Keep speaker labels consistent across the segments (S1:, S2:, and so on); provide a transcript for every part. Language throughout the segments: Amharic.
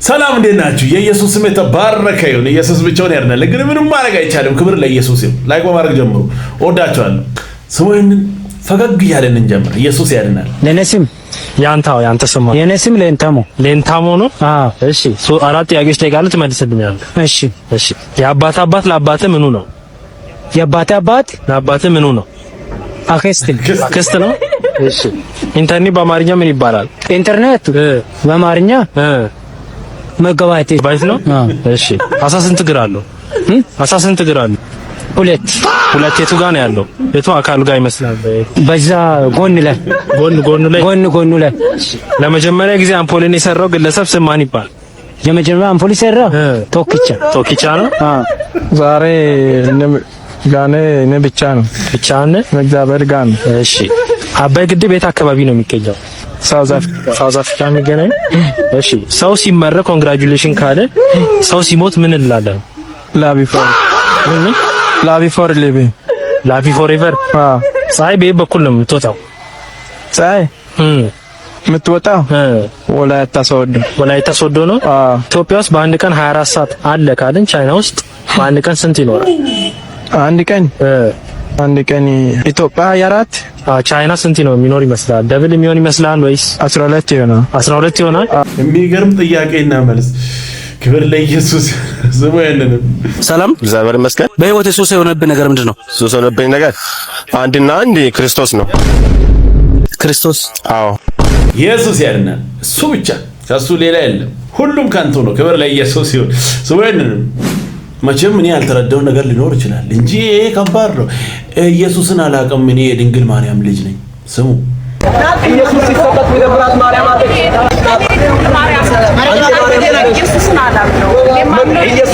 S1: ሰላም እንዴት ናችሁ? የኢየሱስ ስም የተባረከ ይሁን። ኢየሱስ ብቻውን ያድናል። ግን ምንም ማድረግ አይቻልም። ክብር ለኢየሱስ ይሁን። ላይክ በማድረግ ጀምሩ። እወዳችኋለሁ። ስሙን ፈገግ እያለን እንጀምር። ኢየሱስ ያድናል።
S2: ለኔ ስም ያንተ ስም የኔ ስም ሌንታሞ ነው። እሺ አራት ጥያቄዎች ጠይቃለሁ፣ ትመልስልኛለህ። እሺ የአባት አባት ለአባትህ ምኑ ነው?
S3: የአባት አባት
S2: ለአባትህ ምኑ ነው? አክስት ነው። እሺ ኢንተርኔት በአማርኛ ምን ይባላል?
S3: ኢንተርኔት በአማርኛ መጋባት
S2: ነው። እሺ አሳ ስንት እግር አለው? ሁለት የቱ ጋር ነው ያለው? የቱ አካሉ ጋር ይመስላል?
S3: በዛ ጎን ላይ
S2: ለመጀመሪያ ጊዜ አምፖልን የሰራው ግለሰብ ስም ማን ይባላል?
S3: የመጀመሪያ አምፖል የሰራው ቶኪቻ ነው።
S4: ዛሬ እኔ ብቻ ነው እግዚአብሔር ጋር ነው።
S2: እሺ አባይ ግድብ የት አካባቢ ነው የሚገኘው? ሳውዝ አፍሪካ የሚገኘው። እሺ ሰው ሲመረቅ ኮንግራቹሌሽን ካለ ሰው ሲሞት ምን እንላለን?
S4: ላቪ ፎር ኤቨር።
S2: ፀሐይ በየት በኩል ነው የምትወጣው?
S4: ፀሐይ የምትወጣው ወላይታ ሶዶ ነው።
S2: ኢትዮጵያ ውስጥ በአንድ ቀን 24 ሰዓት አለ ካልን ቻይና ውስጥ በአንድ ቀን ስንት ይኖራል?
S4: አንድ ቀን ኢትዮጵያ 24
S2: ቻይና ስንት ነው የሚኖር ይመስላል? ደብል የሚሆን ይመስላል ወይስ
S4: 12 ይሆናል?
S2: 12 ይሆናል።
S1: የሚገርም ጥያቄና መልስ። ክብር ለኢየሱስ። ስሙ ያንንም
S5: ሰላም እግዚአብሔር ይመስገን። በህይወቴ ሱስ የሆነብኝ ነገር ምንድነው?
S6: ሱስ የሆነብኝ ነገር አንድና አንድ ክርስቶስ ነው።
S5: ክርስቶስ?
S6: አዎ
S1: ኢየሱስ ያድናል። እሱ ብቻ፣ ከሱ ሌላ የለም። ሁሉም ካንቱ ነው። ክብር ለኢየሱስ ይሁን። ስሙ ያንንም መቼም እኔ ያልተረዳው ነገር ሊኖር ይችላል እንጂ ይሄ ከባድ ነው። ኢየሱስን አላውቅም። እኔ የድንግል ማርያም ልጅ ነኝ። ስሙ
S7: ኢየሱስ ሲሰጠት ወደብራት ማርያም አለች።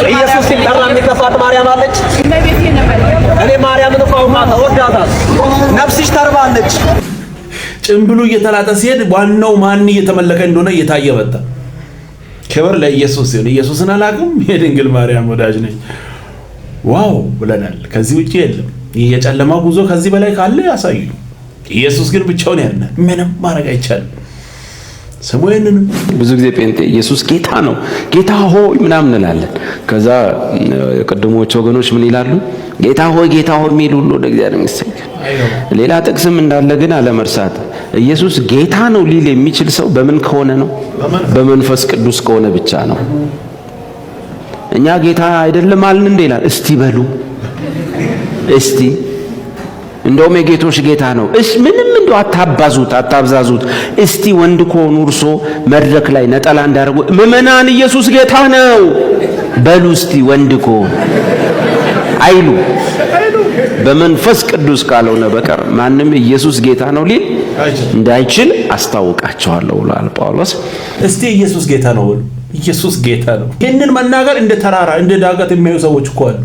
S7: ኢየሱስ ሲጠራ የሚከፋት ማርያም አለች። እኔ ማርያምን ቋውማ ተወዳታል። ነፍስሽ ተርባለች።
S1: ጭምብሉ እየተላጠ ሲሄድ ዋናው ማን እየተመለከ እንደሆነ እየታየ መጣ። ክብር ለኢየሱስ ይሁን። ኢየሱስን አላውቅም፣ የድንግል ማርያም ወዳጅ ነኝ። ዋው ብለናል። ከዚህ ውጪ የለም። የጨለማ ጉዞ ከዚህ በላይ ካለ ያሳዩ። ኢየሱስ ግን ብቻውን ያድናል። ምንም ማድረግ አይቻልም። ስሙ ይሄንን
S8: ብዙ ጊዜ ጴንጤ ኢየሱስ ጌታ ነው ጌታ ሆይ ምናምን እንላለን። ከዛ ቅድሞች ወገኖች ምን ይላሉ? ጌታ ሆይ የሚል ሁሉ ወደ እግዚአብሔር ይመስገን። ሌላ ጥቅስም እንዳለ ግን አለመርሳት። ኢየሱስ ጌታ ነው ሊል የሚችል ሰው በምን ከሆነ ነው? በመንፈስ ቅዱስ ከሆነ ብቻ ነው። እኛ ጌታ አይደለም አልን እንዴ ይላል። እስቲ በሉ እስቲ እንደውም የጌቶች ጌታ ነው። ምንም እንደው አታብዛዙት። እስቲ ወንድ ከሆኑ እርሶ መድረክ ላይ ነጠላ እንዳደረጉ ምዕመናን ኢየሱስ ጌታ ነው በሉ እስቲ ወንድ ከሆኑ አይሉ። በመንፈስ ቅዱስ ካልሆነ በቀር ማንም ኢየሱስ ጌታ ነው ሊል እንዳይችል አስታውቃቸዋለሁ ብሏል ጳውሎስ።
S1: እስቲ ኢየሱስ ጌታ ነው በሉ። ኢየሱስ ጌታ ነው። ይህንን መናገር እንደ ተራራ እንደ ዳገት የሚያዩ ሰዎች እኮ አሉ።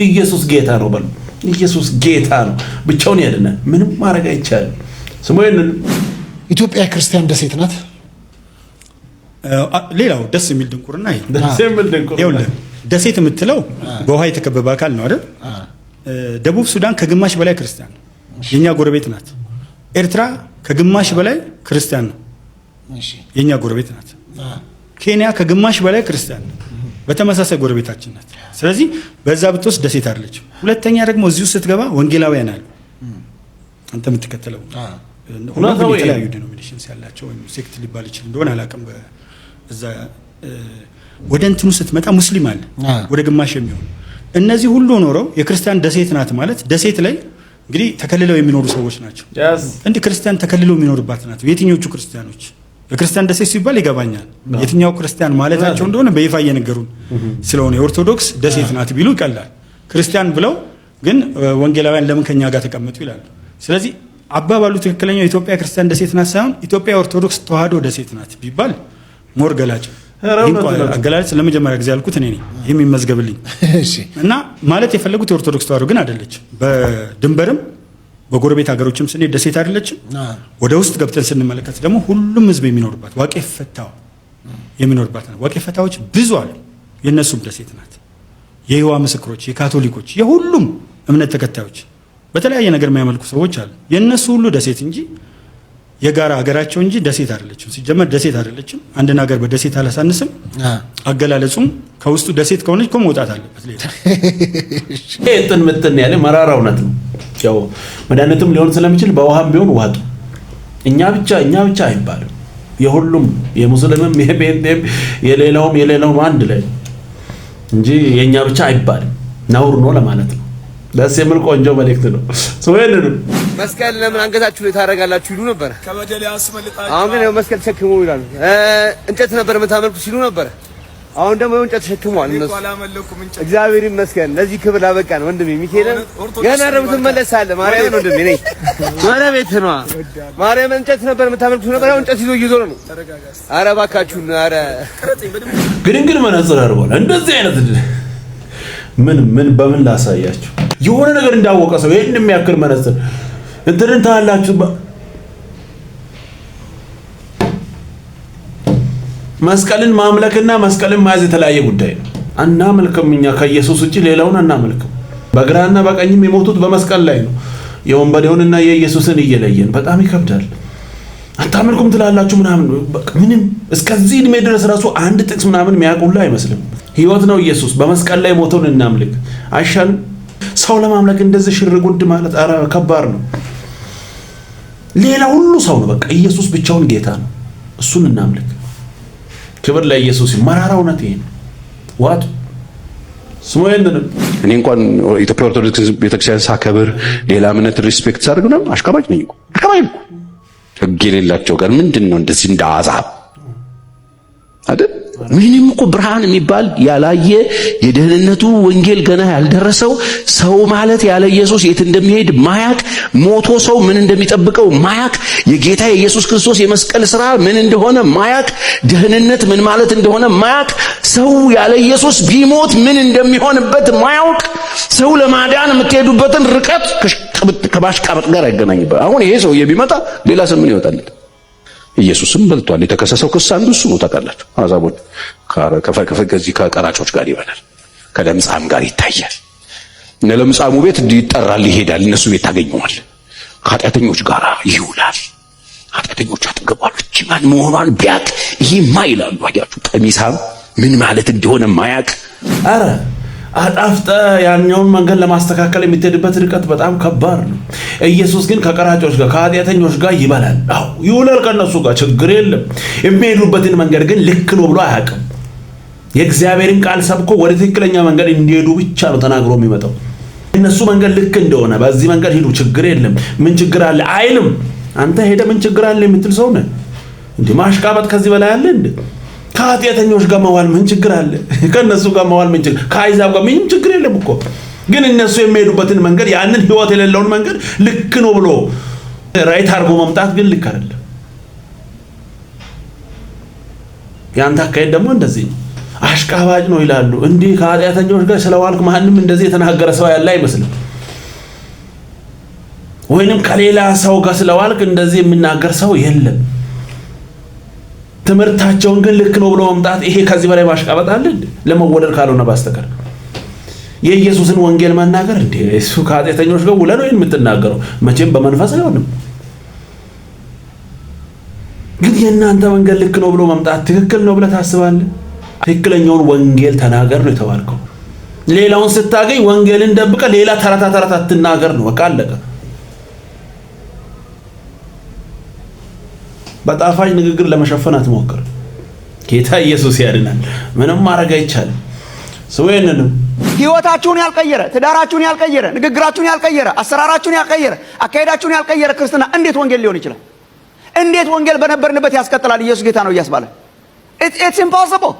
S1: ኢየሱስ ጌታ ነው በሉ። ኢየሱስ ጌታ ነው፣ ብቻውን ያድናል። ምንም ማድረግ አይቻልም። ስሙ ይሄንን
S9: ኢትዮጵያ ክርስቲያን ደሴት ናት።
S10: ሌላው ደስ የሚል ድንቁርና ይኸውልህ፣ ደሴት የምትለው በውሃ የተከበበ አካል ነው አይደል? ደቡብ ሱዳን ከግማሽ በላይ ክርስቲያን ነው፣ የኛ ጎረቤት ናት። ኤርትራ ከግማሽ በላይ ክርስቲያን ነው፣ የኛ ጎረቤት ናት። ኬንያ ከግማሽ በላይ ክርስቲያን ነው፣ በተመሳሳይ ጎረቤታችን ናት። ስለዚህ በዛ ብትወስድ ደሴት አይደለች። ሁለተኛ ደግሞ እዚሁ ስትገባ ወንጌላውያን አሉ። አንተ የምትከተለው ሁሉም የተለያዩ ዲኖሚኔሽንስ ያላቸው ወይም ሴክት ሊባል ይችላል እንደሆነ አላውቅም። በዛ ወደ እንትኑ ስትመጣ ሙስሊም አለ ወደ ግማሽ የሚሆን። እነዚህ ሁሉ ኖረው የክርስቲያን ደሴት ናት ማለት ደሴት ላይ እንግዲህ ተከልለው የሚኖሩ ሰዎች ናቸው። እንዲህ ክርስቲያን ተከልለው የሚኖርባት ናት። የትኞቹ ክርስቲያኖች? የክርስቲያን ደሴት ሲባል ይገባኛል። የትኛው ክርስቲያን ማለታቸው እንደሆነ በይፋ እየነገሩን ስለሆነ የኦርቶዶክስ ደሴት ናት ቢሉ ይቀላል። ክርስቲያን ብለው ግን ወንጌላውያን ለምን ከኛ ጋር ተቀመጡ ይላሉ። ስለዚህ አባባሉ ትክክለኛው ኢትዮጵያ ክርስቲያን ደሴት ናት ሳይሆን ኢትዮጵያ ኦርቶዶክስ ተዋህዶ ደሴት ናት ቢባል ሞር ገላጭ። አገላለጽ ለመጀመሪያ ጊዜ ያልኩት እኔ ነኝ። ይሄም ይመዝገብልኝ እና ማለት የፈለጉት የኦርቶዶክስ ተዋህዶ ግን አይደለች። በድንበርም በጎረቤት ሀገሮችም ስንሄድ ደሴት አይደለችም። ወደ ውስጥ ገብተን ስንመለከት ደግሞ ሁሉም ህዝብ የሚኖርባት ዋቄ ፈታው የሚኖርባት ነው። ዋቄ ፈታዎች ብዙ አሉ። የነሱም ደሴት ናት። የይሖዋ ምስክሮች፣ የካቶሊኮች፣ የሁሉም እምነት ተከታዮች በተለያየ ነገር የሚያመልኩ ሰዎች አሉ። የነሱ ሁሉ ደሴት እንጂ የጋራ ሀገራቸው እንጂ ደሴት አይደለችም። ሲጀመር ደሴት አይደለችም። አንድን ሀገር በደሴት አላሳንስም። አገላለጹም ከውስጡ ደሴት ከሆነች እኮ መውጣት አለበት።
S1: ይሄ እንትን ምትን ያለ መራራ እውነት ነው። ያው መድኃኒትም ሊሆን ስለሚችል በውሃም ቢሆን ዋጡ። እኛ ብቻ አይባልም። የሁሉም የሙስሊምም የጴንጤም የሌላውም አንድ ላይ እንጂ የኛ ብቻ አይባልም። ነውር ነው ለማለት ነው። ደስ የሚል ቆንጆ መልእክት ነው። ሰውየን
S7: መስቀል ለምን አንገታችሁ ላይ ታደርጋላችሁ ይሉ ነበር። ከበደል ያስመልጣችሁ። አሁን ግን መስቀል ተሸክሙ ይላሉ። እንጨት ነበር የምታመልኩ ሲሉ ነበር። አሁን ደግሞ እንጨት ተሸክሟል እነሱ። እግዚአብሔር ይመስገን ለዚህ ክብር አበቃን። ወንድሜ ሚካኤል ገና ደግሞ ትመለሳለህ። ማርያም ነው ወንድሜ ነኝ። ማርያም ቤት ነው። ማርያም እንጨት ነበር የምታመልኩ ነበር። አሁን እንጨት ይዞ እየዞረ ነው። ኧረ እባካችሁን ኧረ
S1: ግን መነጽር አድርጓል። እንደዚህ አይነት ምን በምን ላሳያችሁ? የሆነ ነገር እንዳወቀ ሰው ይሄን የሚያክል መነጽር እንትንን ታላችሁ። መስቀልን ማምለክና መስቀልን መያዝ የተለያየ ጉዳይ ነው። አናመልክም እኛ ከኢየሱስ ውጪ ሌላውን አናመልክም። በግራና በቀኝም የሞቱት በመስቀል ላይ ነው። የወንበዴውንና የኢየሱስን እየለየን በጣም ይከብዳል። አታመልኩም ትላላችሁ ምናምን ምንም እስከዚህ እድሜ ድረስ ራሱ አንድ ጥቅስ ምናምን የሚያውቁላ አይመስልም። ህይወት ነው ኢየሱስ። በመስቀል ላይ ሞተውን እናምልክ አይሻልም? ሰው ለማምለክ እንደዚህ ሽርጉድ ማለት ኧረ ከባድ ነው። ሌላ ሁሉ ሰው ነው። በቃ ኢየሱስ ብቻውን ጌታ ነው። እሱን እናምልክ። ክብር ለኢየሱስ። መራራ እውነት ይሄ ነው። ዋጡ ስሞየንን
S11: እኔ እንኳን ኢትዮጵያ ኦርቶዶክስ ቤተክርስቲያን ሳከብር ሌላ እምነት ሪስፔክት ሳደርግ ነው አሽቃባጭ ነኝ እኮ አሽቃባጭ እኮ ህግ የሌላቸው ጋር ምንድነው እንደዚህ እንደ አዛብ አይደል? ምንም እኮ ብርሃን የሚባል ያላየ የደህንነቱ ወንጌል ገና ያልደረሰው ሰው ማለት ያለ ኢየሱስ የት እንደሚሄድ ማያቅ፣ ሞቶ ሰው ምን እንደሚጠብቀው ማያቅ፣ የጌታ የኢየሱስ ክርስቶስ የመስቀል ሥራ ምን እንደሆነ ማያቅ፣ ደህንነት ምን ማለት እንደሆነ ማያቅ፣ ሰው ያለ ኢየሱስ ቢሞት ምን እንደሚሆንበት ማያውቅ፣ ሰው ለማዳን የምትሄዱበትን ርቀት ከማሽቃበጥ ጋር አይገናኝበት። አሁን ይሄ ሰው ቢመጣ ሌላ ስም ምን ይወጣለት? ኢየሱስም በልቷል። የተከሰሰው ክስ አንዱ እሱ ነው። ታውቃላችሁ፣ አዛቦች ከዚህ ከቀራጮች ጋር ይበላል፣ ከለምጻም ጋር ይታያል። እነ ለምጻሙ ቤት ይጠራል፣ ይሄዳል፣ እነሱ ቤት ታገኘዋል። ከኃጢአተኞች ጋር ይውላል። ኃጢአተኞች አጠገቧል። እቺ ማን መሆኗን ቢያቅ ይሄማ ይላሉ። አያችሁ፣ ቀሚሳም ምን ማለት እንደሆነ ማያቅ።
S1: አረ አጣፍጠ ያኛውን መንገድ ለማስተካከል የምትሄድበት ርቀት በጣም ከባድ ነው። ኢየሱስ ግን ከቀራጮች ጋር ከኃጢአተኞች ጋር ይበላል። አዎ ይውላል ከነሱ ጋር ችግር የለም። የሚሄዱበትን መንገድ ግን ልክ ነው ብሎ አያውቅም። የእግዚአብሔርን ቃል ሰብኮ ወደ ትክክለኛ መንገድ እንዲሄዱ ብቻ ነው ተናግሮ የሚመጣው። እነሱ መንገድ ልክ እንደሆነ በዚህ መንገድ ሂዱ ችግር የለም ምን ችግር አለ አይልም። አንተ ሄደ ምን ችግር አለ የምትል ሰው ነህ እንዴ? ማሽቃበጥ ከዚህ በላይ አለ እንዴ? ከኃጢአተኞች ጋር መዋል ምን ችግር አለ? ከነሱ ጋር መዋል ምን ችግር? ከአይዛብ ጋር ምንም ችግር የለም እኮ። ግን እነሱ የሚሄዱበትን መንገድ ያንን ህይወት የሌለውን መንገድ ልክ ነው ብሎ ራይት አድርጎ መምጣት ግን ልክ አይደለም። ያንተ አካሄድ ደግሞ እንደዚህ ነው። አሽቃባጭ ነው ይላሉ። እንዲህ ከኃጢአተኞች ጋር ስለዋልክ ማንም እንደዚህ የተናገረ ሰው ያለ አይመስልም። ወይንም ከሌላ ሰው ጋር ስለዋልክ እንደዚህ የሚናገር ሰው የለም። ትምህርታቸውን ግን ልክ ነው ብሎ መምጣት ይሄ ከዚህ በላይ ማሽቃበጥ አለ እንዴ? ለመወደድ ካልሆነ በስተቀር የኢየሱስን ወንጌል መናገር እንዴ? እሱ ከኃጢአተኞች ጋር ውለ ነው የምትናገረው? መቼም በመንፈስ አይሆንም። ግን የእናንተ መንገድ ልክ ነው ብሎ መምጣት ትክክል ነው ብለህ ታስባለህ? ትክክለኛውን ወንጌል ተናገር ነው የተባልከው። ሌላውን ስታገኝ ወንጌልን ደብቀ ሌላ ተረታ አትናገር ነው። በቃ አለቀ። በጣፋጭ ንግግር ለመሸፈን አትሞክር። ጌታ ኢየሱስ ያድናል። ምንም ማድረግ አይቻልም። ሰውየንንም
S7: ህይወታችሁን ያልቀየረ፣ ትዳራችሁን ያልቀየረ፣ ንግግራችሁን ያልቀየረ፣ አሰራራችሁን ያልቀየረ፣ አካሄዳችሁን ያልቀየረ ክርስትና እንዴት ወንጌል ሊሆን ይችላል? እንዴት ወንጌል በነበርንበት ያስቀጥላል? ኢየሱስ ጌታ ነው እያስባለ it's impossible።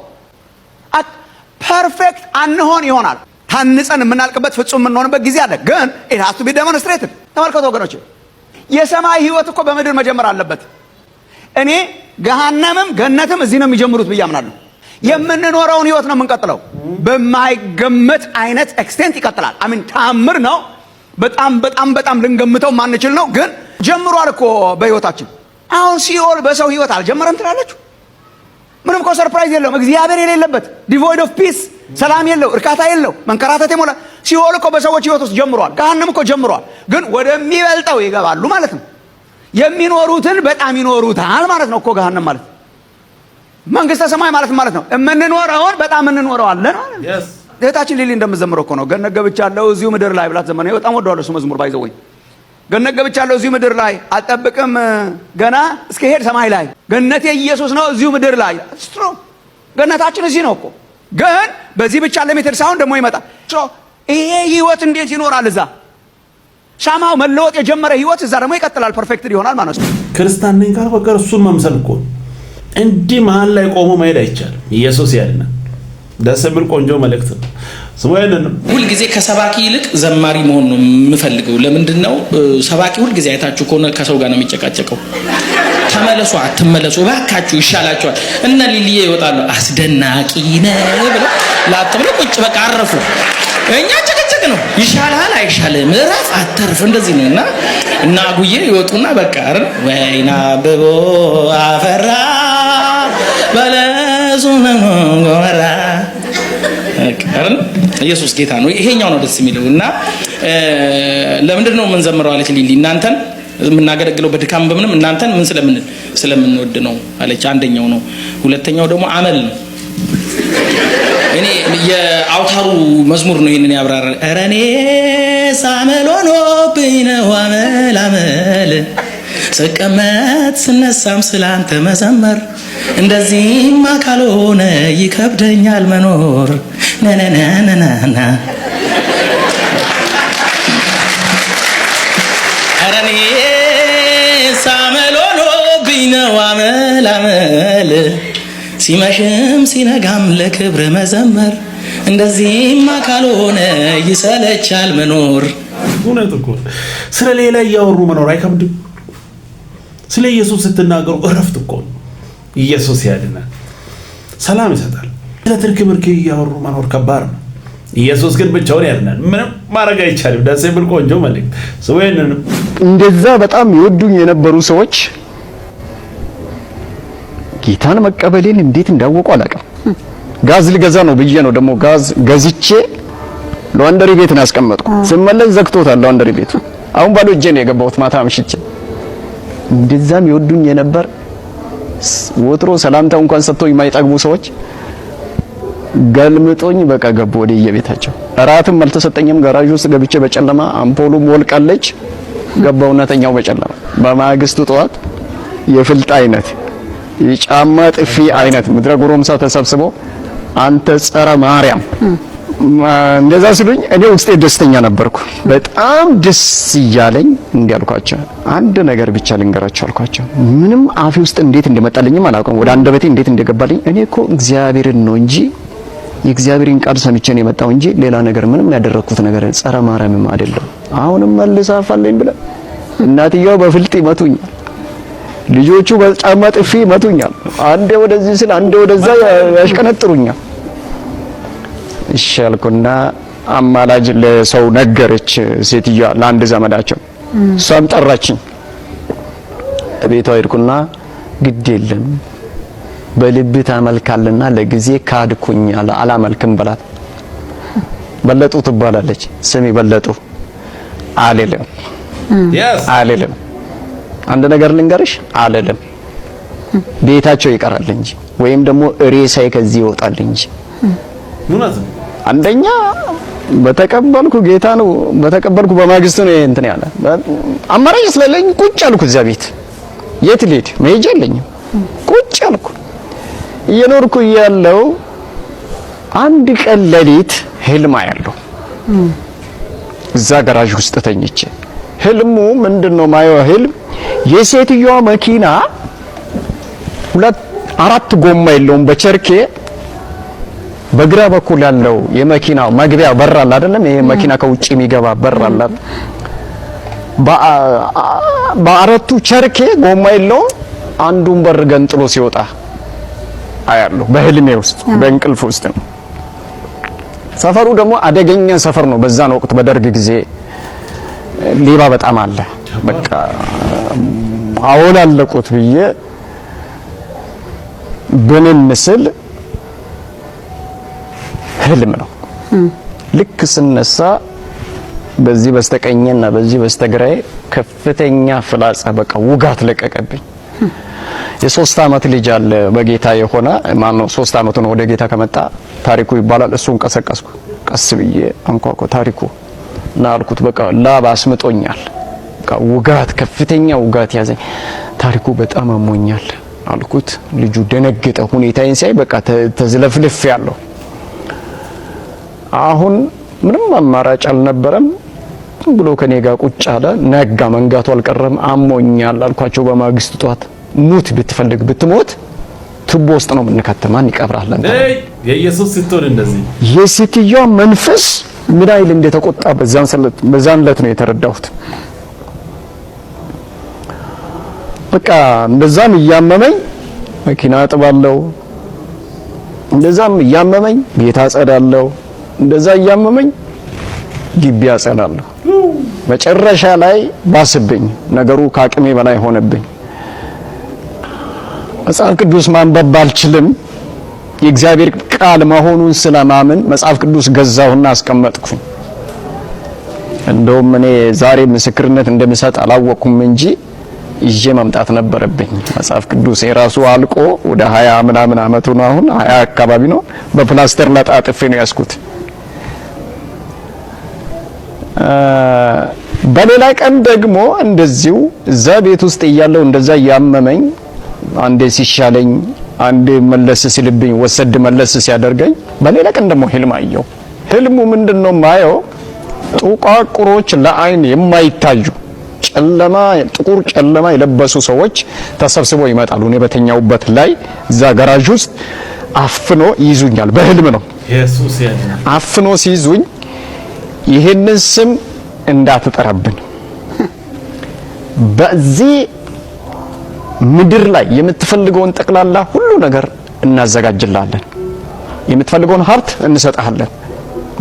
S7: ፐርፌክት አንሆን ይሆናል። ታንጸን የምናልቅበት ፍጹም የምንሆንበት ጊዜ አለ። ግን it has to be demonstrated። ተመልከቱ ወገኖች፣ የሰማይ ህይወት እኮ በምድር መጀመር አለበት። እኔ ገሃነምም ገነትም እዚህ ነው የሚጀምሩት ብዬ አምናለሁ። የምንኖረውን ህይወት ነው የምንቀጥለው። በማይገመት አይነት ኤክስቴንት ይቀጥላል። አሚን ታምር ነው። በጣም ልንገምተው ማንችል ነው። ግን ጀምሯል እኮ በህይወታችን። አሁን ሲኦል በሰው ህይወት አልጀመረም ትላለችሁ? ምንም እኮ ሰርፕራይዝ የለውም። እግዚአብሔር የሌለበት ዲቮይድ ኦፍ ፒስ፣ ሰላም የለው፣ እርካታ የለው፣ መንከራተት የሞላ ሲኦል እኮ በሰዎች ህይወት ውስጥ ጀምሯል። ገሃነም እኮ ጀምሯል። ግን ወደሚበልጠው ይገባሉ ማለት ነው። የሚኖሩትን በጣም ይኖሩታል ማለት ነው እኮ ገሃነም ማለት መንግስተ ሰማይ ማለት ነው። የምንኖረውን በጣም እንኖረዋለን ማለት ነው። እህታችን ሊሊ እንደምትዘምረው እኮ ነው። ገነት ገብቻለሁ እዚሁ ምድር ላይ ብላት ዘመነ በጣም ወደዋለሁ እሱ መዝሙር ባይዘወኝ ገነት ገብቻለሁ እዚሁ ምድር ላይ አልጠብቅም ገና እስከሄድ ሰማይ ላይ ገነቴ ኢየሱስ ነው እዚሁ ምድር ላይ ስትሮ ገነታችን እዚህ ነው እኮ ግን በዚህ ብቻ ለሜትር ሳይሆን ደግሞ ይመጣል። ይሄ ህይወት እንዴት ይኖራል? እዛ ሻማው መለወጥ የጀመረ ህይወት እዛ ደግሞ ይቀጥላል። ፐርፌክት ይሆናል ማለት ነው።
S1: ክርስቲያን ነኝ ካልኩ በቃ እሱን መምሰል እኮ እንዲህ መሀል ላይ ቆሞ መሄድ አይቻልም። ኢየሱስ ያድናል። ደስ የሚል ቆንጆ መልእክት ነው።
S12: ሁል ጊዜ ከሰባኪ ይልቅ ዘማሪ መሆን ነው የምፈልገው። ለምንድን ነው ሰባኪ ሁል ጊዜ አይታችሁ ከሆነ ከሰው ጋር ነው የሚጨቃጨቀው። ተመለሱ አትመለሱ ባካችሁ ይሻላችኋል። እነ ሊሊዬ ይወጣሉ አስደናቂ ነው ብለው ላጥብሎ ቁጭ በቃ አረፉ። እኛ ጭቅጭቅ ነው ይሻላል አይሻልም ምዕራፍ አተርፍ እንደዚህ ነውና እና አጉዬ ይወጡና በቃ አይደል ወይና አበቦ አፈራ በለሱን ጎመራ ኢየሱስ ጌታ ነው። ይሄኛው ነው ደስ የሚለው እና ለምንድን ነው የምንዘምረው አለች ሊሊ። እናንተን የምናገለግለው በድካም በምንም እናንተን ምን ስለምንወድ ነው አለች። አንደኛው ነው። ሁለተኛው ደግሞ አመል ነው። እኔ የአውታሩ መዝሙር ነው ይሄንን ያብራራል። እረኔ ሳመል ሆኖብኝ ነው አመል ስቀመጥ ስነሳም ስላንተ መዘመር እንደዚህማ ካልሆነ ይከብደኛል መኖር ነነነነና አረኔ ሳመል ሆኖብኝ ነው አመል ሲመሽም ሲነጋም ለክብር መዘመር እንደዚህማ ካልሆነ ይሰለቻል መኖር።
S1: እውነት እኮ ስለ ሌላ እያወሩ መኖር አይከብድም። ስለ ኢየሱስ ስትናገሩ እረፍት እኮ ነው። ኢየሱስ ያድናል፣ ሰላም ይሰጣል። ስለ ትርክ ምርክ እያወሩ መኖር ከባድ ነው። ኢየሱስ ግን ብቻውን ያድናል። ምንም ማድረግ አይቻልም። ደስ የሚል ቆንጆ መልእክት ሰውየንን
S13: እንደዛ በጣም ይወዱኝ የነበሩ ሰዎች ጌታን መቀበሌን እንዴት እንዳወቁ አላውቅም። ጋዝ ልገዛ ነው ብዬ ነው ደግሞ ጋዝ ገዝቼ ላውንደሪ ቤት ነው ያስቀመጥኩ። ስመለስ ዘግቶታል ላውንደሪ ቤቱ። አሁን ባዶ እጄ ነው የገባሁት ማታ አምሽቼ። እንደዛም ይወዱኝ የነበር ወትሮ ሰላምታ እንኳን ሰጥተው የማይጠግቡ ሰዎች ገልምጦኝ በቃ ገቡ ወደ የቤታቸው። እራትም አልተሰጠኝም። ጋራዥ ውስጥ ገብቼ በጨለማ አምፖሉም ወልቃለች ገባውና ተኛው በጨለማ። በማግስቱ ጠዋት የፍልጥ አይነት የጫማ ጥፊ አይነት ምድረ ጎረምሳ ተሰብስበው አንተ ጸረ ማርያም እንደዛ ሲሉኝ እኔ ውስጤ ደስተኛ ነበርኩ። በጣም ደስ እያለኝ እንዲያልኳቸው አንድ ነገር ብቻ ልንገራቸው አልኳቸው። ምንም አፌ ውስጥ እንዴት እንደመጣልኝም አላውቅም፣ ወደ አንደበቴ እንዴት እንደገባልኝ። እኔ እኮ እግዚአብሔርን ነው እንጂ የእግዚአብሔርን ቃል ሰምቼ ነው የመጣው እንጂ ሌላ ነገር ምንም ያደረኩት ነገር ጸረ ማርያምም አይደለም። አሁንም መልሳ አፋለኝ ብለ እናትየው በፍልጥ ይመቱኛል፣ ልጆቹ በጫማ ጥፊ ይመቱኛል። አንዴ ወደዚህ ስል አንዴ ወደዛ ያሽቀነጥሩኛል። እሺ አልኩና አማላጅ ለሰው ነገረች ሴትዮዋ ለአንድ ዘመዳቸው። እሷም ጠራችኝ። ቤቷ ሄድኩና ግድ የለም በልብ ታመልካልና ለጊዜ ካድኩኝ አላመልክም በላት። በለጡ ትባላለች። ስሚ በለጡ አልልም አልልም። አንድ ነገር ልንገርሽ አልልም። ቤታቸው ይቀራል እንጂ ወይም ደግሞ ሬሳዬ ከዚህ ይወጣል እንጂ አንደኛ በተቀበልኩ ጌታ ነው። በተቀበልኩ በማግስቱ ነው እንትን ያለ አማራጭ ስለሌለኝ ቁጭ አልኩ እዚያ ቤት። የት ልሄድ መሄጃ የለኝም። ቁጭ አልኩ። እየኖርኩ እያለሁ አንድ ቀን ሌሊት ህልም አያለሁ። እዛ ጋራዥ ውስጥ ተኝቼ ህልሙ ምንድነው ማየው? ህልም የሴትዮዋ መኪና አራት ጎማ የለውም በቸርኬ በግራ በኩል ያለው የመኪናው መግቢያ በር አለ አይደለም? ይሄ መኪና ከውጪ የሚገባ በር አለ። በአራቱ ቸርኬ ጎማ የለውም። አንዱን በር ገንጥሎ ሲወጣ አያለሁ በህልሜ ውስጥ በእንቅልፍ ውስጥ ነው። ሰፈሩ ደግሞ አደገኛ ሰፈር ነው። በዛን ወቅት በደርግ ጊዜ ሌባ በጣም አለ። በቃ አሁን አለቁት ብዬ ብንን ምስል ህልም ነው። ልክ ስነሳ በዚህ በስተቀኝና በዚህ በስተግራዬ ከፍተኛ ፍላጻ በቃ ውጋት ለቀቀብኝ። የ3 አመት ልጅ አለ በጌታ የሆነ ማነው 3 አመቱ ነው ወደ ጌታ ከመጣ ታሪኩ ይባላል። እሱን ቀሰቀስኩ። ቀስ ብዬ አንኳኳ። ታሪኩ እና አልኩት በቃ ላብ አስምጦኛል። በቃ ውጋት ከፍተኛ ውጋት ያዘኝ። ታሪኩ በጣም አሞኛል አልኩት። ልጁ ደነገጠ። ሁኔታዬን ሲያይ በቃ ተዝለፍልፍ ያለው አሁን ምንም አማራጭ አልነበረም ብሎ ከኔ ጋር ቁጭ አለ። ነጋ። መንጋቱ አልቀረም። አሞኛል አልኳቸው። በማግስቱ ጧት ሙት ብትፈልግ ብትሞት ቱቦ ውስጥ ነው የምንከተህ፣ ማን ይቀብራል?
S1: የኢየሱስ ስትሆን እንደዚህ
S13: የሴትዮዋ መንፈስ ምን አይል እንደተቆጣ በዛን ዕለት ነው የተረዳሁት። በቃ እንደዛም እያመመኝ መኪና አጥባለሁ፣ እንደዛም እያመመኝ ቤት አጸዳለሁ፣ እንደዛ እያመመኝ ግቢ አጸዳለሁ። መጨረሻ ላይ ባስብኝ፣ ነገሩ ከአቅሜ በላይ ሆነብኝ። መጽሐፍ ቅዱስ ማንበብ ባልችልም የእግዚአብሔር ቃል መሆኑን ስለማምን መጽሐፍ ቅዱስ ገዛሁና አስቀመጥኩኝ። እንደውም እኔ ዛሬ ምስክርነት እንደምሰጥ አላወቅኩም እንጂ ይዤ መምጣት ነበረብኝ። መጽሐፍ ቅዱስ የራሱ አልቆ ወደ 20 ምናምን አመቱ ነው። አሁን 20 አካባቢ ነው። በፕላስተር ለጣጥፌ ነው ያስኩት። በሌላ ቀን ደግሞ እንደዚሁ እዛ ቤት ውስጥ እያለሁ እንደዛ ያመመኝ አንዴ ሲሻለኝ አንዴ መለስ ሲልብኝ ወሰድ መለስ ሲያደርገኝ በሌላ ቀን ደግሞ ህልም አየሁ። ህልሙ ምንድነው ማየው? ጥቋቁሮች ለአይን የማይታዩ ጨለማ ጥቁር ጨለማ የለበሱ ሰዎች ተሰብስበው ይመጣሉ። እኔ በተኛውበት ላይ እዛ ጋራዥ ውስጥ አፍኖ ይዙኛል። በህልም ነው።
S1: ኢየሱስ ያድናል።
S13: አፍኖ ሲይዙኝ ይሄንን ስም እንዳትጠራብን በዚህ ምድር ላይ የምትፈልገውን ጠቅላላ ሁሉ ነገር እናዘጋጅልሃለን፣ የምትፈልገውን ሀብት እንሰጣለን፣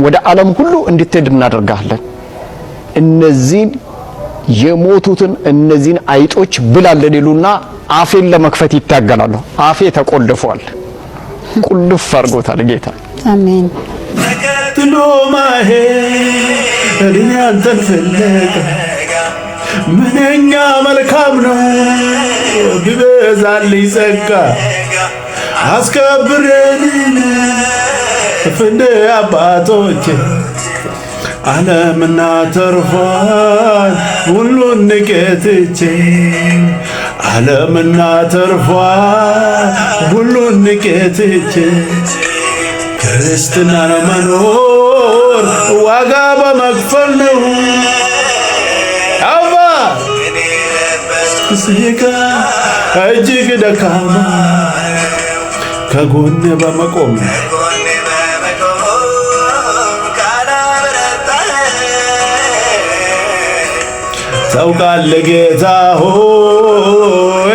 S13: ወደ ዓለም ሁሉ እንድትሄድ እናደርጋለን። እነዚህን የሞቱትን እነዚህን አይጦች ብላለን ይሉና አፌን ለመክፈት ይታገላሉ። አፌ ተቆልፏል። ቁልፍ አድርጎታል ጌታ።
S14: አሜን።
S1: ተከትሎ ማሄድ አንተን ፍለጋ ምንኛ መልካም ነው ቢበዛልኝ ጸጋ አስከብረን እንደ አባቶች ዓለምና ተርፏል ሁሉን ንቄትቼ ዓለምና ተርፏል ሁሉን ንቄትቼ ክርስትና ለመኖር ዋጋ በመክፈል ነው። አባ ስጋ እጅግ ደካማ ከጎን በመቆም ታውቃለህ ጌታ ሆይ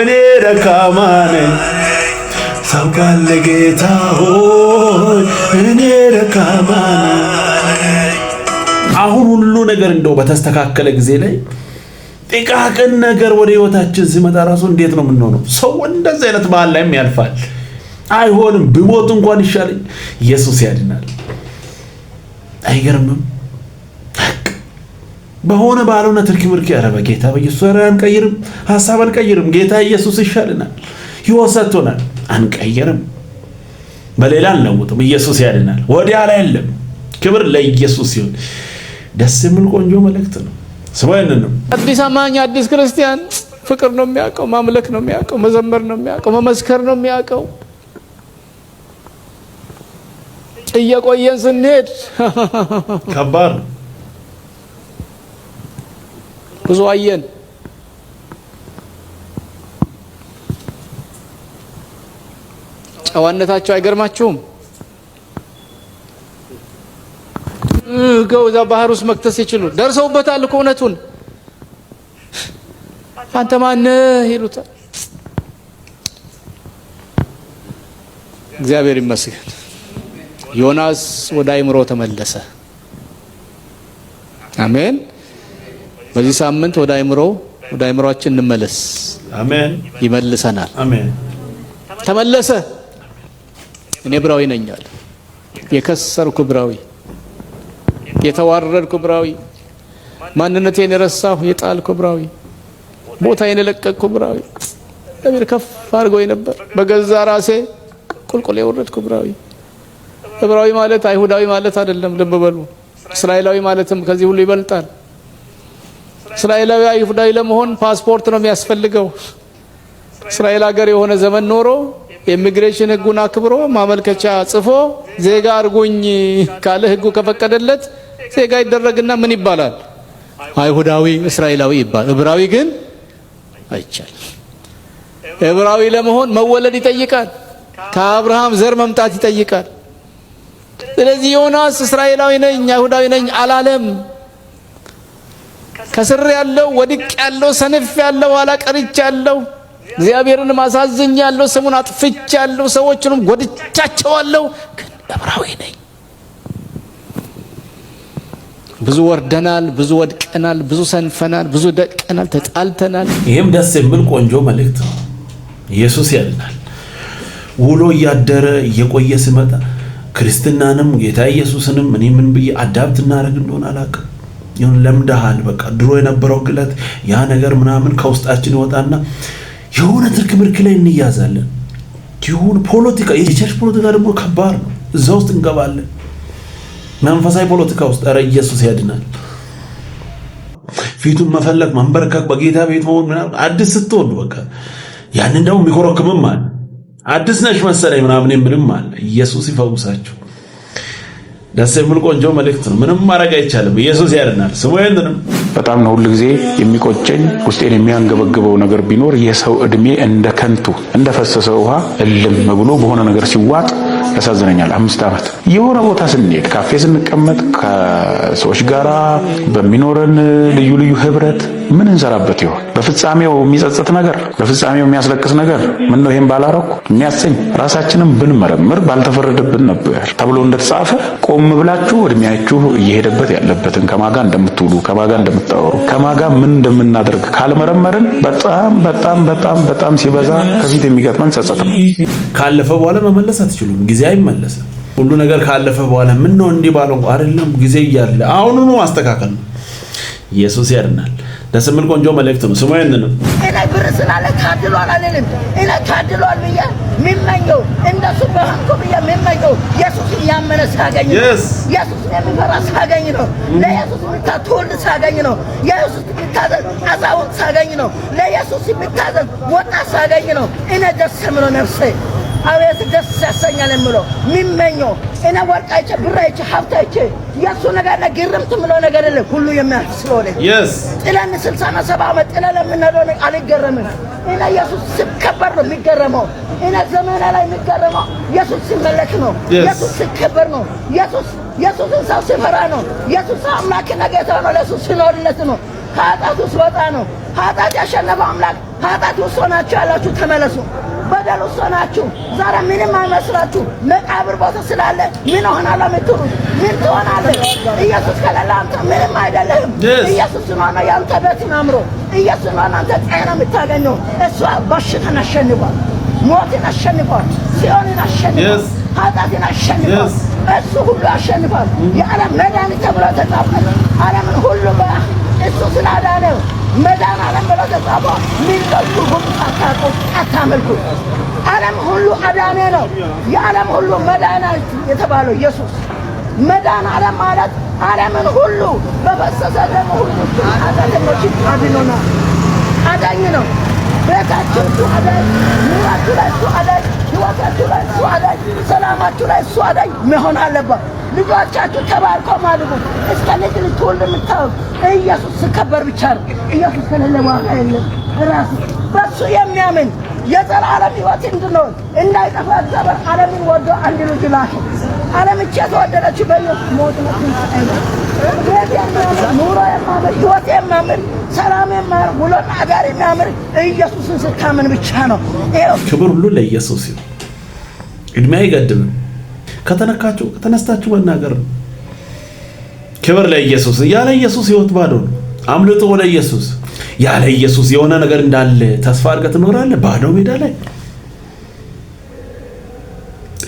S1: እኔ ደካማ ነኝ። ታውቃለህ ጌታ ሆይ እኔ ደካማ ነኝ። አሁን ሁሉ ነገር እንደው በተስተካከለ ጊዜ ላይ ጥቃቅን ነገር ወደ ህይወታችን ሲመጣ ራሱ እንዴት ነው የምንሆነው? ሰው እንደዚህ አይነት ባህል ላይም ያልፋል። አይሆንም ብሞት እንኳን ይሻለኝ። ኢየሱስ ያድናል። አይገርምም? በሆነ ባልሆነ ትርኪ ምርኪ ኧረ በጌታ በኢየሱስ ኧረ አንቀይርም፣ ሐሳብ አንቀይርም። ጌታ ኢየሱስ ይሻልናል፣ ህይወት ሰጥቶናል። አንቀይርም፣ በሌላ አንለውጥም። ኢየሱስ ያድናል። ወዲያ ላይ የለም። ክብር ለኢየሱስ ይሁን። ደስ የሚል ቆንጆ መልእክት ነው። ስማይነንም
S15: አዲስ አማኝ አዲስ ክርስቲያን ፍቅር ነው የሚያውቀው፣ ማምለክ ነው የሚያውቀው፣ መዘመር ነው የሚያውቀው፣ መመስከር ነው የሚያውቀው። እየቆየን ስንሄድ
S1: ከባድ ነው።
S15: ብዙ አየን። ጨዋነታቸው አይገርማችሁም? ገውዛ ባህር ውስጥ መክተስ ይችሉ ደርሰውበታል እኮ እውነቱን። አንተ ማነህ ይሉታል። እግዚአብሔር ይመስገን ዮናስ ወደ አይምሮ ተመለሰ። አሜን። በዚህ ሳምንት ወደ አይምሮአችን እንመለስ።
S1: አሜን።
S15: ይመልሰናል።
S1: አሜን።
S15: ተመለሰ። እኔ ዕብራዊ ነኝ አለ። የከሰርኩ ዕብራዊ፣ የተዋረድኩ ዕብራዊ፣ ማንነቴን የረሳሁ የጣልኩ ዕብራዊ፣ ቦታዬን የለቀቅኩ ዕብራዊ፣ እግዚአብሔር ከፍ አድርጎኝ ነበር። በገዛ ራሴ ቁልቁል የወረድኩ ዕብራዊ። ዕብራዊ ማለት አይሁዳዊ ማለት አይደለም። ልብ በሉ። እስራኤላዊ ማለትም ከዚህ ሁሉ ይበልጣል። እስራኤላዊ አይሁዳዊ ለመሆን ፓስፖርት ነው የሚያስፈልገው። እስራኤል ሀገር የሆነ ዘመን ኖሮ የኢሚግሬሽን ሕጉን አክብሮ ማመልከቻ ጽፎ ዜጋ አርጉኝ ካለ ሕጉ ከፈቀደለት ዜጋ ይደረግና ምን ይባላል? አይሁዳዊ እስራኤላዊ ይባላል። ዕብራዊ ግን አይቻልም። ዕብራዊ ለመሆን መወለድ ይጠይቃል። ከአብርሃም ዘር መምጣት ይጠይቃል። ስለዚህ ዮናስ እስራኤላዊ ነኝ አይሁዳዊ ነኝ አላለም። ከስር ያለው ወድቅ ያለው ሰነፍ ያለው ኋላ ቀርቻ ያለው እግዚአብሔርን ማሳዘኝ ያለው ስሙን አጥፍቻ ያለው ሰዎችንም ጎድቻቸዋለሁ፣ ግን ዕብራዊ ነኝ። ብዙ ወርደናል፣ ብዙ ወድቀናል፣ ብዙ ሰንፈናል፣ ብዙ ደቀናል፣ ተጣልተናል።
S1: ይሄም ደስ የሚል ቆንጆ መልእክት ነው። ኢየሱስ ያድናል። ውሎ እያደረ እየቆየ ሲመጣ ክርስትናንም ጌታ ኢየሱስንም እኔ ምን ብዬ አዳፕት እናደርግ እንደሆነ አላውቅም። ይሁን ለምደሃል። በቃ ድሮ የነበረው ግለት ያ ነገር ምናምን ከውስጣችን ይወጣና የሆነ ትርክምርክ ላይ እንያዛለን። ይሁን ፖለቲካ፣ የቸርች ፖለቲካ ደግሞ ከባድ ነው። እዛ ውስጥ እንገባለን። መንፈሳዊ ፖለቲካ ውስጥ ኧረ ኢየሱስ ያድናል። ፊቱን መፈለግ መንበርከክ፣ በጌታ ቤት መሆን ምናምን አዲስ ስትሆን በቃ ያንን ደግሞ የሚኮረክምም አለ። አዲስ ነሽ መሰለኝ ምናምን የምንም አለ። ኢየሱስ ይፈውሳችሁ። ደስ የሚል ቆንጆ መልእክት ነው። ምንም ማድረግ አይቻልም። ኢየሱስ ያድናል። ስሙ ይንንም
S11: በጣም ነው ሁሉ ጊዜ የሚቆጨኝ ውስጤን የሚያንገበግበው ነገር ቢኖር የሰው እድሜ እንደ ከንቱ እንደፈሰሰ ውሃ እልም ብሎ በሆነ ነገር ሲዋጥ ያሳዝነኛል። 5 ዓመት የሆነ ቦታ ስንሄድ ካፌ ስንቀመጥ ከሰዎች ጋራ በሚኖረን ልዩ ልዩ ህብረት ምን እንሰራበት ይሆን? በፍጻሜው የሚጸጽት ነገር፣ በፍጻሜው የሚያስለቅስ ነገር ምን ነው ይሄን ባላረኩ የሚያሰኝ ራሳችንን ብንመረምር ባልተፈረደብን ነበር ተብሎ እንደተጻፈ ቆም ብላችሁ እድሜያችሁ እየሄደበት ያለበትን ከማጋ እንደምትውሉ ከማጋ እንደምታወሩ ከማጋ ምን እንደምናደርግ ካልመረመርን በጣም በጣም በጣም በጣም ሲበዛ ከፊት የሚገጥመን ጸጸት ነው።
S1: ካለፈ በኋላ መመለስ አትችሉም። ጊዜ አይመለስም። ሁሉ ነገር ካለፈ በኋላ ምን ነው እንዲህ ባለው አይደለም። ጊዜ እያለ አሁኑኑ ማስተካከል ነው። ኢየሱስ ያድናል። ደስ የሚል ቆንጆ መልእክት ነው። ስሙ ይንንም
S14: እኔ ብር ስላለ ታድሏል አለንም። እኔ ታድሏል ብዬ የሚመኘው እንደሱ በህንኩ ብዬ የሚመኘው ኢየሱስ ያመነ ሳገኝ ነው። ኢየሱስ የሚፈራ ሳገኝ ነው። ለኢየሱስ የሚታዘዝ ሳገኝ ነው። ኢየሱስ የሚታዘዝ አዛውንት ሳገኝ ነው። ለኢየሱስ የሚታዘዝ ወጣት ሳገኝ ነው። እኔ ደስ የሚለው ነፍሴ አቤት ደስ ያሰኛል የምለው የሚመኘው እኔ ወርቅ አይቼ ብር አይቼ ሀብት አይቼ የእሱ ነገር ግርምት የምለው ነገር የለም። ሁሉ የሚያልፍ ስለሆነ ጥለን 60 እና 70 ዓመት ጥለን የምንሄደው አልገረምም። እኔ ኢየሱስ ሲከበር ነው የሚገረመው። እኔ ዘመኔ ላይ የሚገረመው ኢየሱስ ሲመለክ ነው። ኢየሱስ ሲከበር ነው። ኢየሱስን ሰው ሲፈራ ነው። ኢየሱስ አምላክና ጌታ ነው። ለኢየሱስ ሲኖርለት ነው። ኃጢአቱ ሲወጣ ነው። ኃጢአት ያሸነፈው አምላክ ኃጢአት ውስጥ ሆናችሁ ያላችሁ ተመለሱ። በደል ውስጥ ሆናችሁ ዛሬ ምንም አይመስላችሁ። መቃብር ቦታ ስላለ ምን ሆናለሁ የምትሉት ምን ትሆናለህ? ኢየሱስ ከሌለ አንተ ምንም አይደለህም። ኢየሱስ ነው ያንተ ቤት አምሮ። ኢየሱስ ነው አንተ ጤና የምታገኘው። እሱ በሽታን አሸንፏል፣ ሞትን አሸንፏል፣ ሲኦልን አሸንፏል፣ ኃጢአትን አሸንፏል። እሱ ሁሉ አሸንፏል። የዓለም መድኃኒት ተብሎ ተጻፈ። ዓለምን ሁሉ እሱ ስላዳነው መዳን ዓለም ብሎ ተጻፈ። ምን ትርጉም አታመልኩ። ዓለም ሁሉ አዳኔ ነው። የዓለም ሁሉ መድኃኒት የተባለው ኢየሱስ መዳን ዓለም ማለት ዓለምን ሁሉ በፈሰሰ ደሙ ሁሉ ኃጢአተኞችን አድኖናል። አዳኝ ነው። ቤታችሁ እሱ አዳኝ፣ ኑራችሁ ላይ እሱ አዳኝ፣ ሕይወታችሁ ላይ እሱ አዳኝ፣ ሰላማችሁ ላይ እሱ አዳኝ መሆን አለበት። ልጆቻችሁ ተባርኮ ማድረጉ እስከ ልጅ ልትወልድ የምታውቅ ኢየሱስ ሲከበር ብቻ ነው። ኢየሱስ ከሌለ ዋጋ የለም። ራሱ በሱ የሚያምን የዘላለም ሕይወት እንድኖር እንዳይጠፋ እግዚአብሔር ዓለምን ወዶ አንድ ልጅ ላከ። ዓለም እቺ የተወደደችው በኢየሱስ ሞት ነው። ቤት የሚያምር ኑሮ የሚያምር ሕይወት የሚያምር ሰላም የሚያምር ውሎና አዳር የሚያምር ኢየሱስን ስታምን ብቻ ነው።
S1: ክብር ሁሉ ለኢየሱስ ይሁን። እድሜ አይገድብም። ከተነካችሁ ተነስታችሁ መናገር ነው። ክብር ለኢየሱስ። ያለ ኢየሱስ ሕይወት ባዶ ነው። አምልጦ ወደ ኢየሱስ። ያለ ኢየሱስ የሆነ ነገር እንዳለ ተስፋ አድርገህ ትኖራለህ ባዶ ሜዳ ላይ።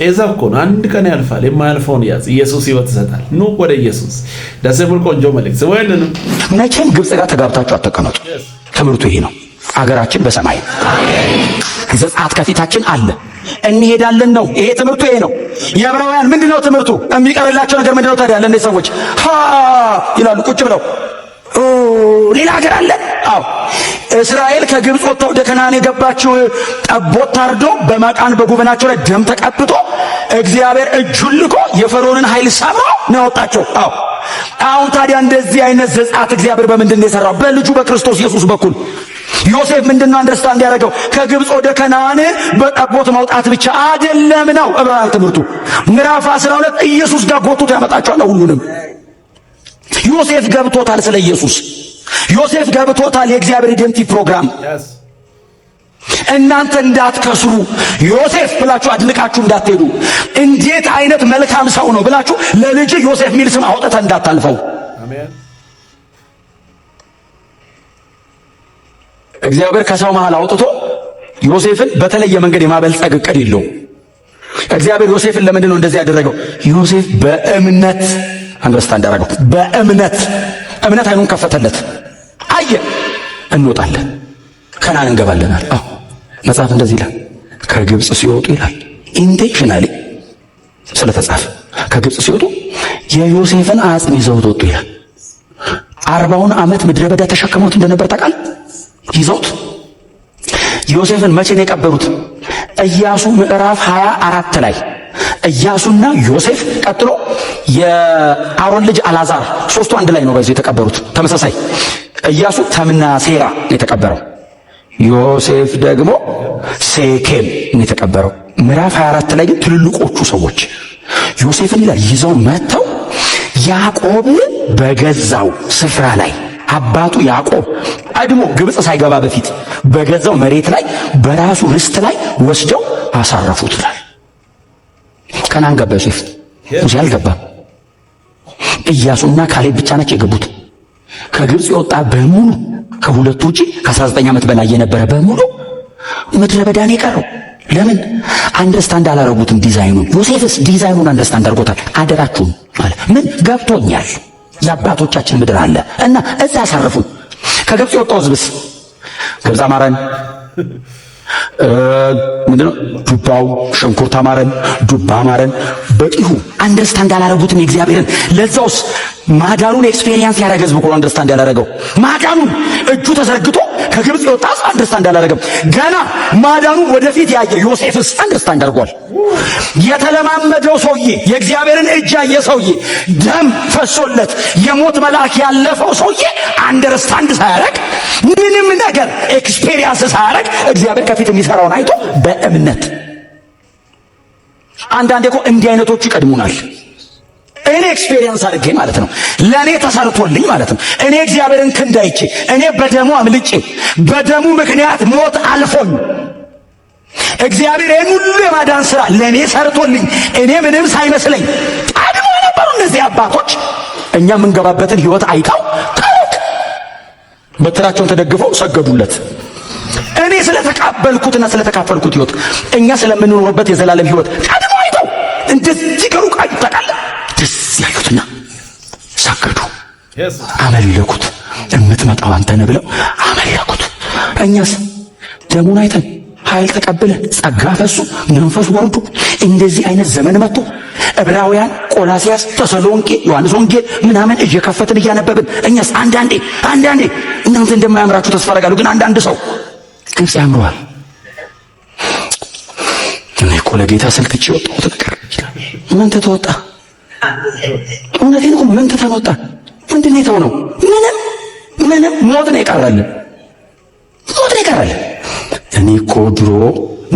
S1: ጤዛ እኮ ነው። አንድ ቀን ያልፋል። የማያልፈውን ያዝ። ኢየሱስ ሕይወት ይሰጣል። ኑ ወደ ኢየሱስ። ደስ የሚል ቆንጆ መልእክት። ወይንም
S16: መቼም ግብጽ ጋር ተጋብታችሁ አትቀመጡ። ትምህርቱ ይሄ ነው። አገራችን በሰማይ ዘጸአት ከፊታችን አለ፣ እንሄዳለን ነው። ይሄ ትምህርቱ ይሄ ነው። የዕብራውያን ምንድነው ትምህርቱ? የሚቀርላቸው ነገር ምንድነው ታዲያ? ለእነዚህ ሰዎች ይላሉ ቁጭ ብለው ሌላ ሀገር አለ። አዎ እስራኤል ከግብጽ ወጥተው ወደ ከነዓን የገባችው ጠቦት ታርዶ በመቃን በጉበናቸው ላይ ደም ተቀብቶ እግዚአብሔር እጁን ልኮ የፈርዖንን ኃይል ሰብሮ ነው ያወጣቸው። አዎ አሁን ታዲያ እንደዚህ አይነት ዘጸአት እግዚአብሔር በምንድን ነው የሰራው? በልጁ በክርስቶስ ኢየሱስ በኩል። ዮሴፍ ምንድነው አንደርስታንድ ያደረገው? ከግብጽ ወደ ከነዓን በጠቦት መውጣት ብቻ አይደለም ነው ዕብራውያን ትምህርቱ። ምዕራፍ 12 ኢየሱስ ጋር ጎትቶ ያመጣቸዋል ሁሉንም። ዮሴፍ ገብቶታል ስለ ኢየሱስ። ዮሴፍ ገብቶታል የእግዚአብሔር ሪዴምቲቭ ፕሮግራም። እናንተ እንዳትከስሩ ዮሴፍ ብላችሁ አድንቃችሁ እንዳትሄዱ። እንዴት አይነት መልካም ሰው ነው ብላችሁ ለልጅ ዮሴፍ ሚል ስም አውጥተህ እንዳታልፈው። እግዚአብሔር ከሰው መሃል አውጥቶ ዮሴፍን በተለየ መንገድ የማበልጸግ እቅድ የለውም። እግዚአብሔር ዮሴፍን ለምንድን ነው እንደዚህ ያደረገው? ዮሴፍ በእምነት አንደርስታንድ አደረገው። እምነት አይኑን ከፈተለት። አየ እንወጣለን፣ ከነዓን እንገባለናል። አዎ መጽሐፍ እንደዚህ ይላል። ከግብጽ ሲወጡ ይላል ኢንቴንሽናሊ ስለተጻፈ ከግብጽ ሲወጡ የዮሴፍን አጽም ይዘውት ወጡ ይላል። 40 ዓመት ምድረ በዳ ተሸክመውት እንደነበር ታውቃለህ? ይዘውት ዮሴፍን መቼ ነው የቀበሩት? ኢያሱ ምዕራፍ 24 ላይ ኢያሱና ዮሴፍ ቀጥሎ የአሮን ልጅ አልዓዛር ሶስቱ አንድ ላይ ነው በዚህ የተቀበሩት። ተመሳሳይ ኢያሱ ተምና ሴራ ነው የተቀበረው። ዮሴፍ ደግሞ ሴኬም ነው የተቀበረው። ምዕራፍ 24 ላይ ግን ትልልቆቹ ሰዎች ዮሴፍን ይላል ይዘው መጥተው ያዕቆብ በገዛው ስፍራ ላይ አባቱ ያዕቆብ ቀድሞ ግብጽ ሳይገባ በፊት በገዛው መሬት ላይ በራሱ ርስት ላይ ወስደው አሳረፉት ይላል። ከነዓን ገባ ዮሴፍ፣ ሙሴ አልገባም። ኢያሱና ካሌብ ብቻ ናቸው የገቡት። ከግብጽ የወጣ በሙሉ ከሁለቱ ውጪ ከ19 ዓመት በላይ የነበረ በሙሉ ምድረ በዳ ነው የቀረው። ለምን? አንደርስታንድ አላረጉትም ዲዛይኑን። ዮሴፍስ ዲዛይኑን አንደርስታንድ አድርጎታል። አደራችሁን ማለት ምን ገብቶኛል፣ የአባቶቻችን ምድር አለ እና እዛ አሳረፉን። ከግብጽ የወጣው ሕዝብስ ገብስ አማረን፣ ምንድነው ዱባው ሽንኩርት አማረን፣ ዱባ አማረን። በቂሁ አንደርስታንድ አላረጉትም የእግዚአብሔርን። ለዛውስ ማዳኑን ኤክስፔሪየንስ ያደረገ ሕዝብ እኮ አንደርስታንድ ያላረገው ማዳኑን። እጁ ተዘርግቶ ከግብጽ የወጣ አንደርስታንድ አላረገም። ገና ማዳኑን ወደፊት ያየ ዮሴፍስ አንደርስታንድ አድርጓል። የተለማመደው ሰውዬ የእግዚአብሔርን እጅ ያየ ሰውዬ ደም ፈሶለት የሞት መልአክ ያለፈው ሰውዬ አንደርስታንድ ሳያረግ ምንም ነገር ኤክስፔሪየንስ ሳያረግ እግዚአብሔር ከፊት የሚሰራውን አይቶ በእምነት። አንዳንዴ እኮ እንዲህ አይነቶቹ ይቀድሙናል። እኔ ኤክስፔሪየንስ አድርጌ ማለት ነው፣ ለእኔ ተሰርቶልኝ ማለት ነው። እኔ እግዚአብሔርን ክንድ አይቼ እኔ በደሙ አምልጬ በደሙ ምክንያት ሞት አልፎኝ እግዚአብሔር ይህን ሁሉ የማዳን ስራ ለእኔ ሰርቶልኝ እኔ ምንም ሳይመስለኝ ቀድሞ የነበሩ እነዚህ አባቶች እኛ የምንገባበትን ህይወት አይተው ከሩቅ በትራቸውን ተደግፈው ሰገዱለት። እኔ ስለተቀበልኩትና ስለተካፈልኩት ህይወት እኛ ስለምንኖርበት የዘላለም ህይወት ቀድሞ አይተው እንደዚህ ከሩቅ አይተቃለ ደስ ያሉትና ሰገዱ፣ አመለኩት። የምትመጣው አንተ ነህ ብለው አመለኩት። እኛስ ደሙን አይተን ኃይል ተቀብለን ጸጋ ፈሱ መንፈስ ወርዱ እንደዚህ አይነት ዘመን መጥቶ ዕብራውያን፣ ቆላስያስ፣ ተሰሎንቄ፣ ዮሐንስ ወንጌል ምናምን እየከፈትን እያነበብን እኛስ አንዳንዴ እናንተ እንደማያምራችሁ ተስፋ አደርጋለሁ፣ ግን አንዳንድ ሰው ግብጽ ያምረዋል። እኔ እኮ ለጌታ ስልክቼ ወጣሁት ነገር ምን ተወጣ? እውነቴን እኮ ምን ተወጣ? ምንድን ነው የተሆነው? ምንም ሞት ነው የቀረልን። እኔ እኮ ድሮ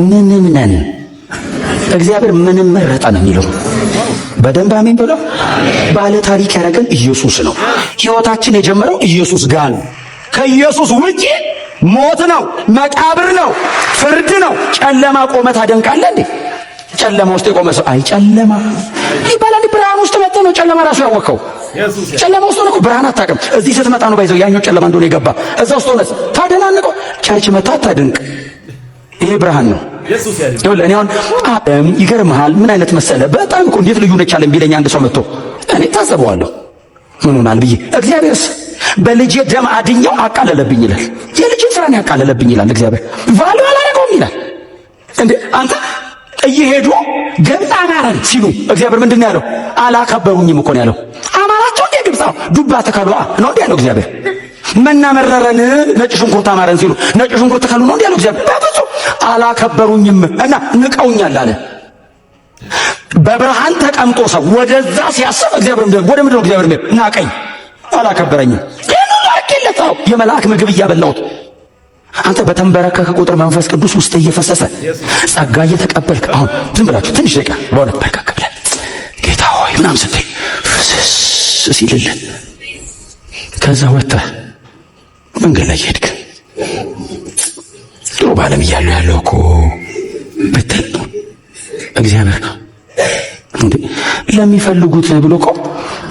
S16: ምንም ነን፣ እግዚአብሔር ምንም መረጠ ነው የሚለው። በደንብ አሜን ብለው። ባለ ታሪክ ያደረገን ኢየሱስ ነው። ህይወታችን የጀመረው ኢየሱስ ጋር ነው። ከኢየሱስ ውጪ ሞት ነው፣ መቃብር ነው፣ ፍርድ ነው። ጨለማ ቆመ ታደንቃለህ እንዴ? ጨለማ ውስጥ የቆመ ሰው አይ ጨለማ ይባላል። ብርሃን ውስጥ መጥቶ ነው ጨለማ ራሱ ያወቀው። ጨለማ ውስጥ ነው ብርሃን አታውቅም። እዚህ ስትመጣ ነው ባይዘው ያኛው ጨለማ እንደሆነ የገባ። እዛ ውስጥ ሆነህ ታደናንቀው ቸርች መጣ ታደንቅ። ይሄ ብርሃን ነው። እኔ አሁን ይገርምሃል ምን አይነት መሰለ በጣም እኮ እንዴት ልዩ ነች አለም ቢለኝ አንድ ሰው መጥቶ እኔ ታዘበዋለሁ ምን ሆናል ብዬ እግዚአብሔርስ በልጄ ደም አድኛው አቃለለብኝ ይላል። የልጄ ስራ ነው ያቃለለብኝ ይላል እግዚአብሔር። ቫሉ አላረገውም ይላል። እንዴ አንተ እየሄዱ ግብፅ አማራን ሲሉ እግዚአብሔር ምንድን ነው ያለው? አላከበሩኝም እኮ ነው ያለው። አማራቸው እንደ ግብፅ ዱባ ተከሉ ነው እንዴ ያለው እግዚአብሔር። መና መረረን ነጭ ሽንኩርት አማረን ሲሉ ነጭ ሽንኩርት ተከሉ ነው እንዴ ያለው እግዚአብሔር። በፍጹም አላከበሩኝም እና ንቀውኛል አለ። በብርሃን ተቀምጦ ሰው ወደዛ ሲያስብ እግዚአብሔር ወደ ምድር እግዚአብሔር ናቀኝ አላከበረኝም። ለታው የመላእክ ምግብ እያበላሁት አንተ በተንበረከከ ቁጥር መንፈስ ቅዱስ ውስጥ እየፈሰሰ ጸጋ እየተቀበልክ አሁን ዝም ብላችሁ ትንሽ ደቂቃ በእውነት በርከክ ብለህ ጌታ ሆይ ምናምን ስትይ ፍስስ ሲልልን ከዛ ወጥተህ መንገድ ላይ ሄድክ ጥሩ ባለም እያሉ ያለው እኮ ብትል እግዚአብሔር ነው እንዴ ለሚፈልጉት ብሎ እኮ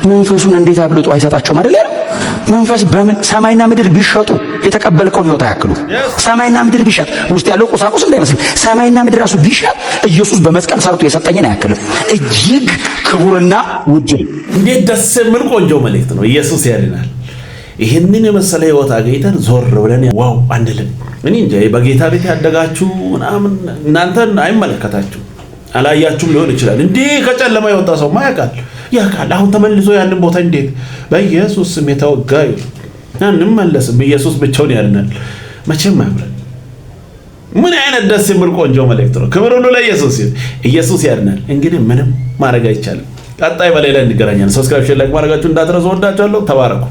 S16: መንፈሱን እንዴት አብልጦ አይሰጣቸውም አይደል? መንፈስ በምን ሰማይና ምድር ቢሸጡ የተቀበልከውን ሕይወት አያክሉ። ሰማይና ምድር ቢሸጥ ውስጥ ያለው ቁሳቁስ እንዳይመስል ሰማይና ምድር ራሱ ቢሸጥ ኢየሱስ በመስቀል ሰርቶ የሰጠኝን አያክልም። እጅግ ክቡርና ውድ
S1: እንዴት ደስ የሚል ቆንጆ መልእክት ነው። ኢየሱስ ያድናል። ይህንን የመሰለ ሕይወት አገኝተን ዞር ብለን ዋው አንልም። እኔ እንጃ በጌታ ቤት ያደጋችሁ ምናምን እናንተን አይመለከታችሁ አላያችሁም ሊሆን ይችላል። እንዴ ከጨለማ የወጣ ሰው ማያውቃል ያውቃል። አሁን ተመልሶ ያንን ቦታ እንዴት በኢየሱስ ስም የተወጋዩ አንመለስም። ኢየሱስ ብቻውን ያድናል። መቼም አያምረን። ምን አይነት ደስ የሚል ቆንጆ መልእክት ነው። ክብር ሁሉ ለኢየሱስ ይሁን። ኢየሱስ ያድናል። እንግዲህ ምንም ማድረግ አይቻልም። ቀጣይ በሌላ እንገናኛለን። ሰብስክራይብ፣ ሼር፣ ላይክ ማድረጋችሁ እንዳትረሱ። ወዳችኋለሁ። ተባረኩ።